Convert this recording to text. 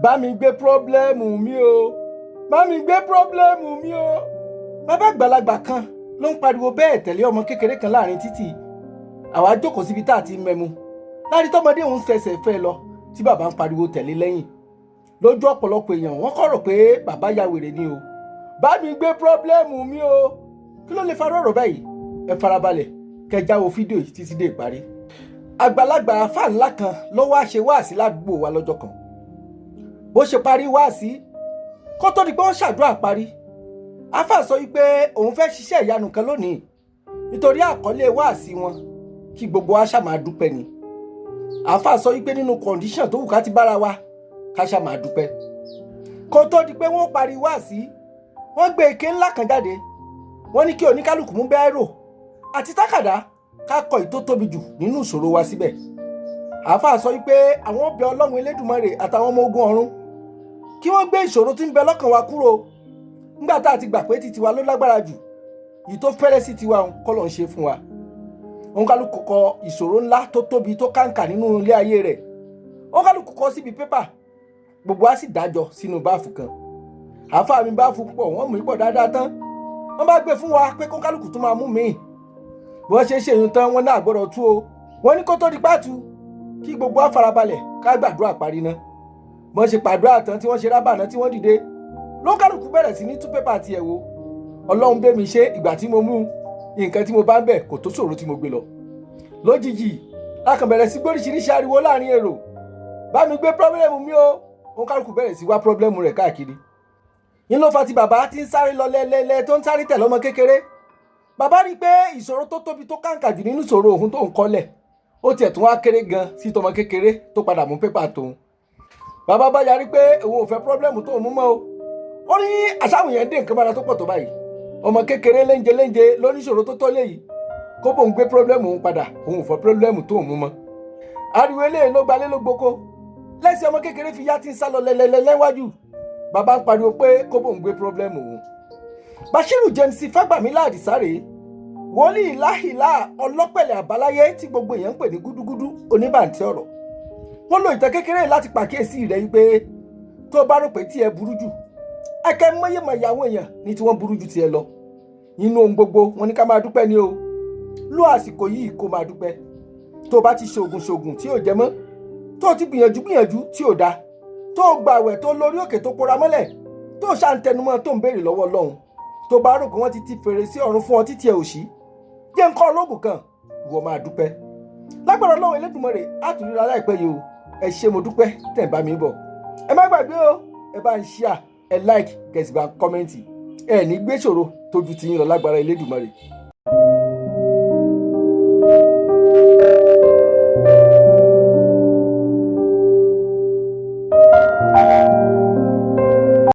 bá mi gbé pírọ́blẹ́mù mi o, bá mi gbé pírọ́blẹ́mù mi o. Bàbá àgbàlagbà kan ló ń pariwo bẹ́ẹ̀ tẹ̀lé ọmọ kékeré kan láàrin títì. Àwa jókòó síbi tá a ti ń mẹ́mu láti tọ́mọdé òun fẹsẹ̀ fẹ́ lọ tí bàbá ń pariwo tẹ̀lé lẹ́yìn. Lójú ọ̀pọ̀lọpọ̀ èèyàn wọ́n kọ̀ rò pé bàbá ya wèrè ni o. Bá mi gbé pírọ́blẹ́mù mi o. Kí ló lè fa ọ̀rọ̀ báyìí? Ẹ farabalẹ̀ kẹjá wo fídíò yìí títí dé ìparí. Àgbàlagbà àfáà ńlá kan ló wá ṣe wáàsí ládùúgbò wa lọ́jọ́ kan. Bó ṣe parí wáàsí, kó tó di pé wọ́n ṣàdúrà parí, àfáà sọ wípé òun fẹ́ ṣiṣẹ́ ìyanu kan lónìí nítorí àkọlé wáàsí wọn kí gbogbo wa ṣá máa dúpẹ́ ni. Àfáà sọ wípé nínú kọ̀ǹdíṣàn tó wù ká ti bára wa ká ṣá máa dúpẹ́. Kó tó di pé wọ́n parí wáàsí, wọ́n gbé ike ńlá kan jáde. Wọ́n ní kí oníkálukú mú bẹ́ẹ̀rò àti tákàdá ká kọ ìtó tóbi jù nínú ìṣòro wa síbẹ̀. Àfáà sọ wípé àwọn bẹ Ọlọ́run Elédùmarè àtàwọn ọmọ ogun ọ̀run kí wọ́n gbé ìṣòro tí ń bẹ lọ́kàn wa kúrò. Nígbà tá a ti gbà pé ti tiwa ló lágbára jù, èyí tó fẹ́rẹ́ sí tiwa kọ́ ló ń ṣe fún wa. Oníkálukú kọ ìṣòro ńlá tó tóbi tó kàǹkà nínú ilé ayé rẹ̀. Oníkálukú kọ síbi pépà, gbogbo wa sì dájọ sínú báàfù kan. Àfáà mi báàfù pọ̀, wọ́n mú ipò dáadáa tán. Wọ́n bá gbé fún wa pé kóníkálukú tó máa mú míì. Bí wọ́n ṣe ń ṣèyún tán, wọ́n náà gbọ́dọ̀ tú o. Wọ́n ní kó tó di pàtó kí gbogbo wa farabalẹ̀ ká gbàdúrà parí ná. Wọ́n ṣe pàdúrà tán tí wọ́n ṣe rábàná tí wọ́n dìde. Lókàlùkù bẹ̀rẹ̀ sí ní tú pépà tiẹ̀ wo. Ọlọ́run bẹ́ mi ṣe ìgbà tí mo mú nǹkan tí mo bá ń bẹ̀ kò tó ṣòro tí mo gbé lọ. Lójijì a kàn bẹ̀rẹ̀ sí gbóríṣiríṣi ariwo láàrin èrò. Bá mi gbé pírọ́blẹ́mù mi o. Lókàlùkù bẹ̀rẹ̀ sí wá pírọ́blẹ́mù rẹ̀ káàkiri. Yín ló fa ti bàbá tí ń sáré lọ lẹ́lẹ́lẹ́ tó ń sáré tẹ̀lé ọmọ kékeré. Bàbá rí pé ìṣòro tó tóbi tó kàǹkà jù nínú ìṣòro òun tó ń kọ́lẹ̀ ó tiẹ̀ tún wá kéré gan sí tọmọ kékeré tó padà mú pépà tóun. Bàbá bá yarí pé òun ò fẹ́ pírọ́blẹ́mù tóun mú mọ́ o. Ó ní àṣàwọn yẹn dé nǹkan bára tó pọ̀ tó báyìí. Ọmọ kékeré léńjẹ lóníṣòro tó tó léyìí kó bóun gbé pírọ́blẹ́mù òun padà, òun ò fẹ́ pírọ́blẹ́mù tóun mú mọ́. Ariwo eléyìí ló gbalé ló gboko. Lẹ́sìn ọmọ kékeré fi yá tí ń sá lọ lẹ́lẹ́lẹ́ lẹ́wájú. Bàbá ń pariwo pé kó bóun gbé pírọ́blẹ́mù òun. Bashiru James Fagbamila Adisare, wòlíì láhìlá ọlọ́pẹ̀lẹ̀ àbáláyé tí gbogbo èèyàn ń pè ní Gudugudu Onibante Oro. Wọ́n lo ìtàn kékeré láti pàkíyèsí rẹ̀ wípé tó bá rò pé tí ẹ burú jù, ẹ̀kẹ́ mọ́yèmọ̀yà àwọn èèyàn ní tí wọ́n burú jù tiẹ̀ lọ. Nínú ohun gbogbo wọn ní ká máa dúpẹ́ ni o. Lo àsìkò yìí kó máa dúpẹ́. Tó bá ti ṣògùn tí ò jẹ mọ́, tó ti gbìyànjú tí ò dáa, tó gbààwẹ̀ tó lórí òkè tó pora mọ́lẹ̀, tó ṣàǹtẹnumọ́ tó ń béèrè lọ́wọ́ Ọlọ́run, tó bá rò pé wọ́n ti fèrèsé ọ̀run fún ọ títí ẹ ò ṣí, jẹ́ nǹkan ológun kan ìwọ máa dúpẹ́. Lágbára Ọlọ́run Elédùmarè á tún ríra láìpẹ́ yìí o. Ẹ ṣé mo dúpẹ́ tẹ̀ ń bá mi bọ̀. Ẹ má gbàgbé o, ẹ bá ń share, ẹ like, kẹ̀sì bá kọ́mẹ́ǹtì. Ẹ ní gbé ṣòro tójú ti yín lọ lágbára Elédùmarè.